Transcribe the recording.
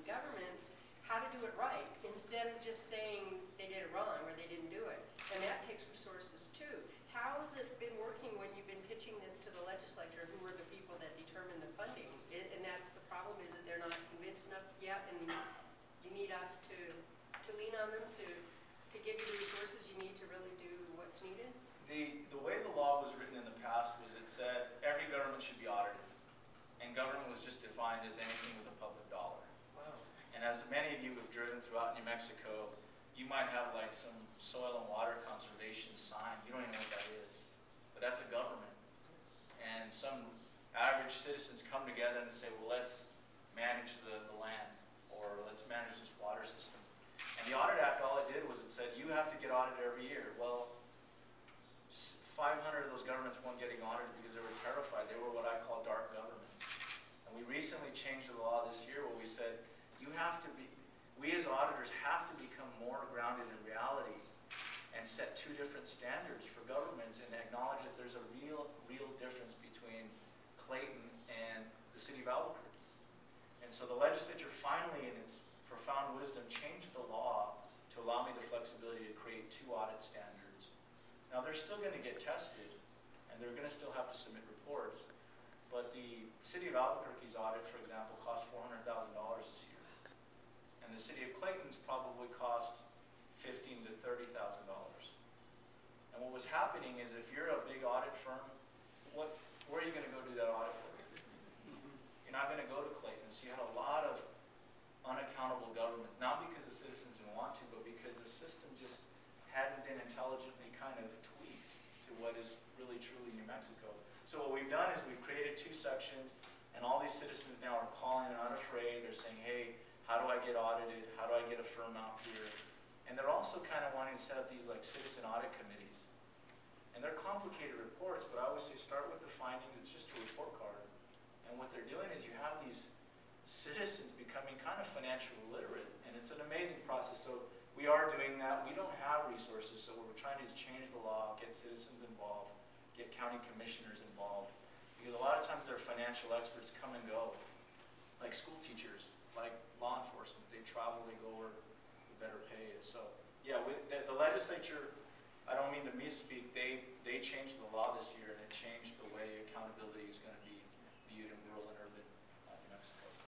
governments how to do it right, instead of just saying they did it wrong or they didn't do it. And that takes resources too. How has it been working when you've been pitching this to the legislature, who are the people that determine the funding? And that's the problem, is that they're not convinced enough yet, and you need us to lean on them to give you the resources you need to really do what's needed? The way the law was written in the past was it said every government should be audited. And government was just defined as anything with a public dollar. Wow. And as many of you have driven throughout New Mexico, you might have like some soil and water conservation sign. You don't even know what that is. But that's a government. And some average citizens come together and say, well, let's manage the land, or let's manage this water system. And the Audit Act, all it did was it said, you have to get audited every year. Well, 500 of those governments weren't getting audited because they were terrified. They were what I call dark governments. And we recently changed the law this year where we said, we as auditors have to become more grounded in reality and set two different standards for governments and acknowledge that there's a real difference between Clayton and the city of Albuquerque. And so the legislature finally, in its profound wisdom, changed the law to allow me the flexibility to create two audit standards. Now they're still going to get tested, and they're going to still have to submit reports, but the city of Albuquerque's audit, for example, cost $400,000 this year. And the city of Clayton's probably cost $15,000 to $30,000. And what was happening is, if you're a big audit firm, where are you going to go do that audit work? You're not going to go to Clayton. So you had a lot of unaccountable governments, not because the citizens didn't want to, but because the system just hadn't been intelligently kind of tweaked to what is really truly New Mexico. So what we've done is we've created two sections, and all these citizens now are calling and unafraid. They're saying, hey, how do I get audited? How do I get a firm out here? And they're also kind of wanting to set up these like citizen audit committees. And they're complicated reports, but I always say start with the findings. It's just a report card. And what they're doing is you have these citizens becoming kind of financially literate, and it's an amazing process. So we are doing that. We don't have resources, so what we're trying to do is change the law, get citizens involved, get county commissioners involved, because a lot of times their financial experts come and go, like school teachers, like law enforcement. They travel, they go where the better pay is. So yeah, with the legislature, I don't mean to misspeak, they changed the law this year, and it changed the way accountability is going to be